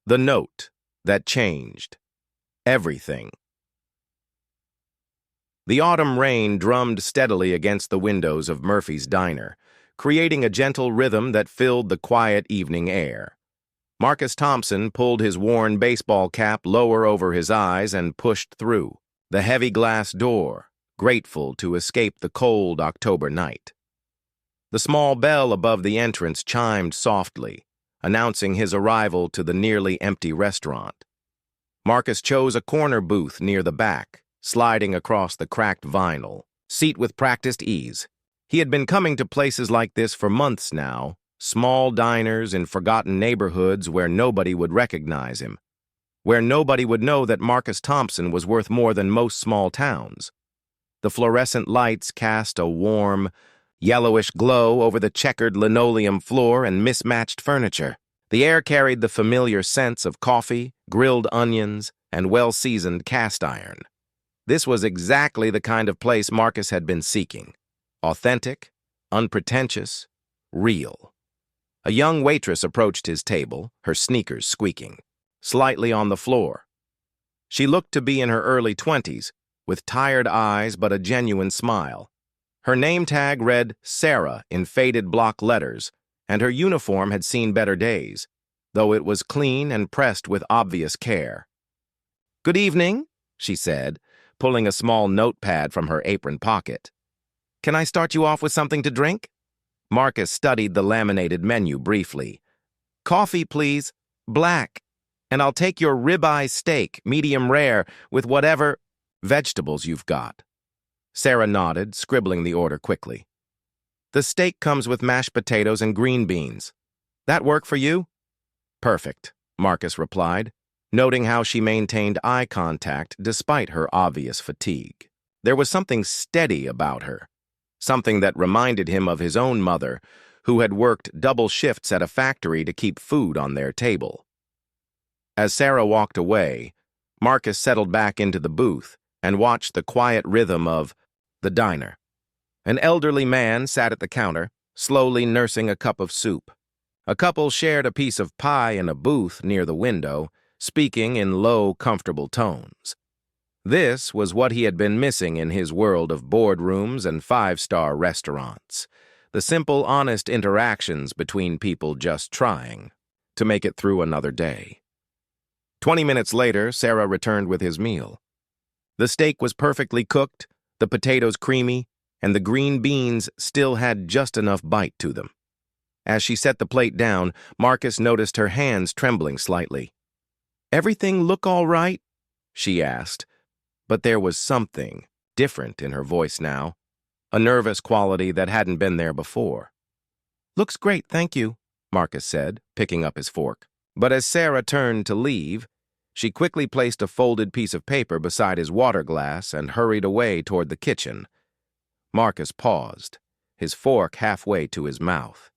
The note that changed everything. The autumn rain drummed steadily against the windows of Murphy's diner, creating a gentle rhythm that filled the quiet evening air. Marcus Thompson pulled his worn baseball cap lower over his eyes and pushed through the heavy glass door, grateful to escape the cold October night. The small bell above the entrance chimed softly, announcing his arrival to the nearly empty restaurant. Marcus chose a corner booth near the back, sliding across the cracked vinyl seat with practiced ease. He had been coming to places like this for months now, small diners in forgotten neighborhoods where nobody would recognize him, where nobody would know that Marcus Thompson was worth more than most small towns. The fluorescent lights cast a warm, yellowish glow over the checkered linoleum floor and mismatched furniture. The air carried the familiar scents of coffee, grilled onions, and well-seasoned cast iron. This was exactly the kind of place Marcus had been seeking. Authentic, unpretentious, real. A young waitress approached his table, her sneakers squeaking, slightly on the floor. She looked to be in her early 20s, with tired eyes but a genuine smile. Her name tag read Sarah in faded block letters, and her uniform had seen better days, though it was clean and pressed with obvious care. "Good evening," she said, pulling a small notepad from her apron pocket. "Can I start you off with something to drink?" Marcus studied the laminated menu briefly. "Coffee, please. Black. And I'll take your ribeye steak, medium rare, with whatever vegetables you've got." Sarah nodded, scribbling the order quickly. "The steak comes with mashed potatoes and green beans. That work for you?" "Perfect," Marcus replied, noting how she maintained eye contact despite her obvious fatigue. There was something steady about her, something that reminded him of his own mother, who had worked double shifts at a factory to keep food on their table. As Sarah walked away, Marcus settled back into the booth and watched the quiet rhythm of the diner. An elderly man sat at the counter, slowly nursing a cup of soup. A couple shared a piece of pie in a booth near the window, speaking in low, comfortable tones. This was what he had been missing in his world of boardrooms and five-star restaurants. The simple, honest interactions between people just trying to make it through another day. 20 minutes later, Sarah returned with his meal. The steak was perfectly cooked, the potatoes creamy, and the green beans still had just enough bite to them. As she set the plate down, Marcus noticed her hands trembling slightly. "Everything look all right?" she asked, but there was something different in her voice now, a nervous quality that hadn't been there before. "Looks great, thank you," Marcus said, picking up his fork. But as Sarah turned to leave, she quickly placed a folded piece of paper beside his water glass and hurried away toward the kitchen. Marcus paused, his fork halfway to his mouth.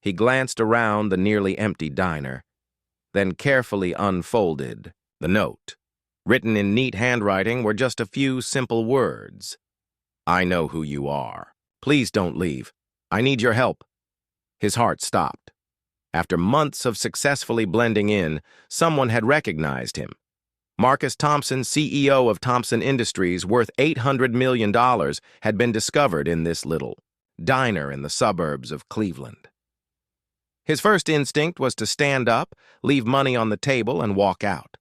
He glanced around the nearly empty diner, then carefully unfolded the note. Written in neat handwriting were just a few simple words. "I know who you are. Please don't leave. I need your help." His heart stopped. After months of successfully blending in, someone had recognized him. Marcus Thompson, CEO of Thompson Industries, worth $800 million, had been discovered in this little diner in the suburbs of Cleveland. His first instinct was to stand up, leave money on the table, and walk out.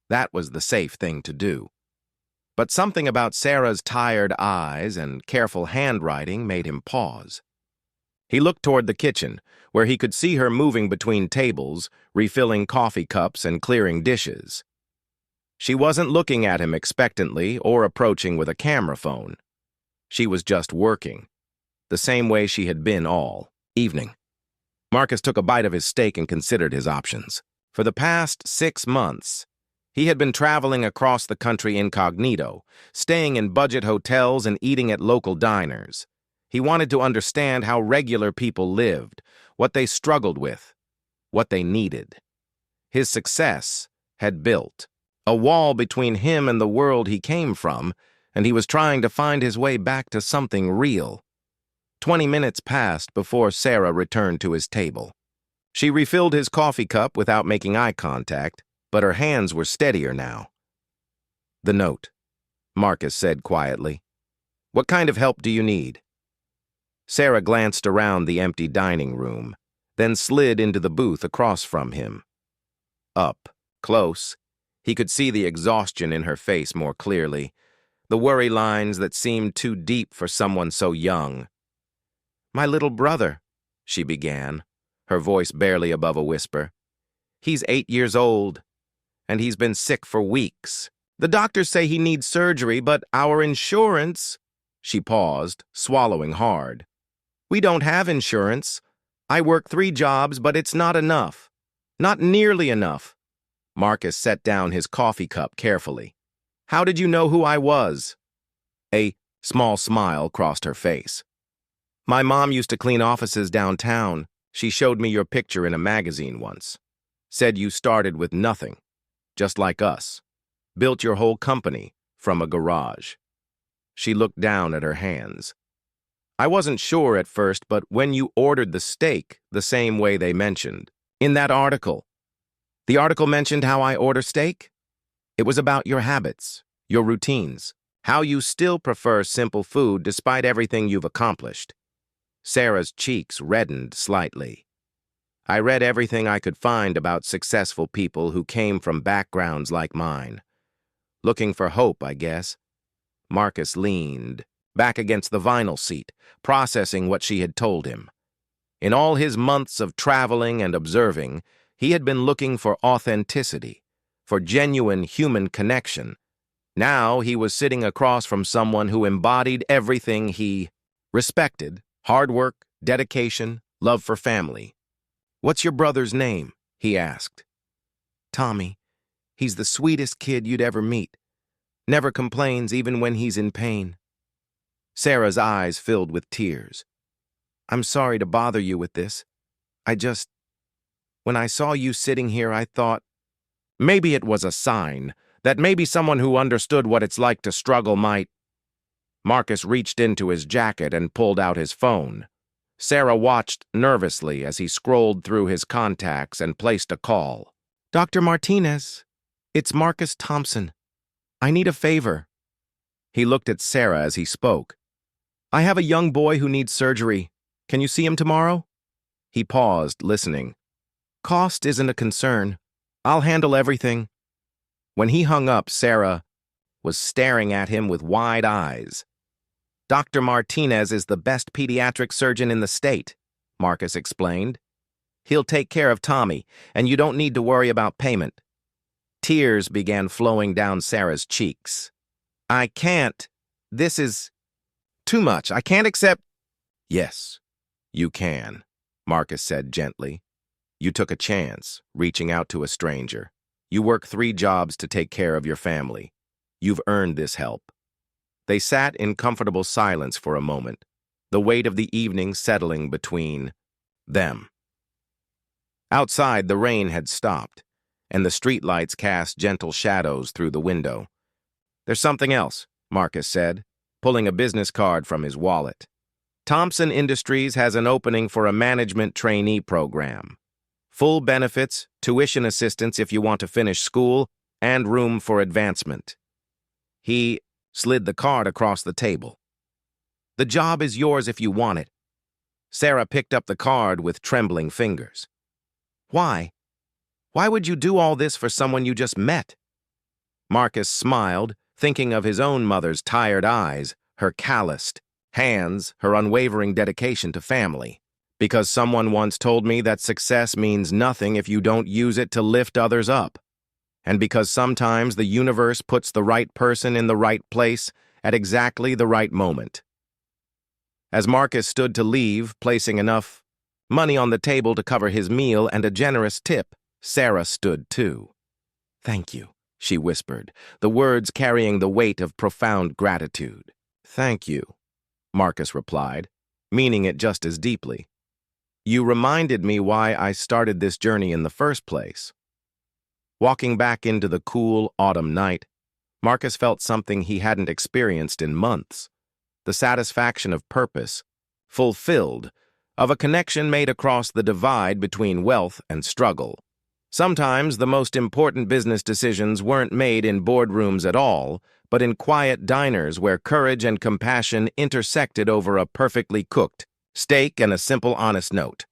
That was the safe thing to do. But something about Sarah's tired eyes and careful handwriting made him pause. He looked toward the kitchen, where he could see her moving between tables, refilling coffee cups and clearing dishes. She wasn't looking at him expectantly or approaching with a camera phone. She was just working, the same way she had been all evening. Marcus took a bite of his steak and considered his options. For the past 6 months, he had been traveling across the country incognito, staying in budget hotels and eating at local diners. He wanted to understand how regular people lived, what they struggled with, what they needed. His success had built a wall between him and the world he came from, and he was trying to find his way back to something real. 20 minutes passed before Sarah returned to his table. She refilled his coffee cup without making eye contact, but her hands were steadier now. "The note," Marcus said quietly. "What kind of help do you need?" Sarah glanced around the empty dining room, then slid into the booth across from him. Up, close, he could see the exhaustion in her face more clearly, the worry lines that seemed too deep for someone so young. "My little brother," she began, her voice barely above a whisper. "He's 8 years old, and he's been sick for weeks. The doctors say he needs surgery, but our insurance—" She paused, swallowing hard. "We don't have insurance. I work 3 jobs, but it's not enough. Not nearly enough." Marcus set down his coffee cup carefully. "How did you know who I was?" A small smile crossed her face. "My mom used to clean offices downtown. She showed me your picture in a magazine once. Said you started with nothing, just like us. Built your whole company from a garage." She looked down at her hands. "I wasn't sure at first, but when you ordered the steak the same way they mentioned, in that article, the article mentioned how I order steak? It was about your habits, your routines, how you still prefer simple food despite everything you've accomplished." Sarah's cheeks reddened slightly. "I read everything I could find about successful people who came from backgrounds like mine. Looking for hope, I guess." Marcus leaned back against the vinyl seat, processing what she had told him. In all his months of traveling and observing, he had been looking for authenticity, for genuine human connection. Now he was sitting across from someone who embodied everything he respected: hard work, dedication, love for family. "What's your brother's name?" he asked. "Tommy. He's the sweetest kid you'd ever meet. Never complains even when he's in pain." Sarah's eyes filled with tears. "I'm sorry to bother you with this. When I saw you sitting here, I thought maybe it was a sign, that maybe someone who understood what it's like to struggle might—" Marcus reached into his jacket and pulled out his phone. Sarah watched nervously as he scrolled through his contacts and placed a call. "Dr. Martinez, it's Marcus Thompson. I need a favor." He looked at Sarah as he spoke. "I have a young boy who needs surgery. Can you see him tomorrow?" He paused, listening. "Cost isn't a concern. I'll handle everything." When he hung up, Sarah was staring at him with wide eyes. "Dr. Martinez is the best pediatric surgeon in the state," Marcus explained. "He'll take care of Tommy, and you don't need to worry about payment." Tears began flowing down Sarah's cheeks. "I can't. This is too much. I can't accept—" "Yes, you can," Marcus said gently. "You took a chance, reaching out to a stranger. You work 3 jobs to take care of your family. You've earned this help." They sat in comfortable silence for a moment, the weight of the evening settling between them. Outside, the rain had stopped, and the streetlights cast gentle shadows through the window. "There's something else," Marcus said, pulling a business card from his wallet. "Thompson Industries has an opening for a management trainee program. Full benefits, tuition assistance if you want to finish school, and room for advancement." He slid the card across the table. "The job is yours if you want it." Sarah picked up the card with trembling fingers. "Why? Why would you do all this for someone you just met?" Marcus smiled, thinking of his own mother's tired eyes, her calloused hands, her unwavering dedication to family. "Because someone once told me that success means nothing if you don't use it to lift others up. And because sometimes the universe puts the right person in the right place at exactly the right moment." As Marcus stood to leave, placing enough money on the table to cover his meal and a generous tip, Sarah stood too. "Thank you," she whispered, the words carrying the weight of profound gratitude. "Thank you," Marcus replied, meaning it just as deeply. "You reminded me why I started this journey in the first place." Walking back into the cool autumn night, Marcus felt something he hadn't experienced in months: the satisfaction of purpose, fulfilled, of a connection made across the divide between wealth and struggle. Sometimes the most important business decisions weren't made in boardrooms at all, but in quiet diners where courage and compassion intersected over a perfectly cooked steak and a simple honest note.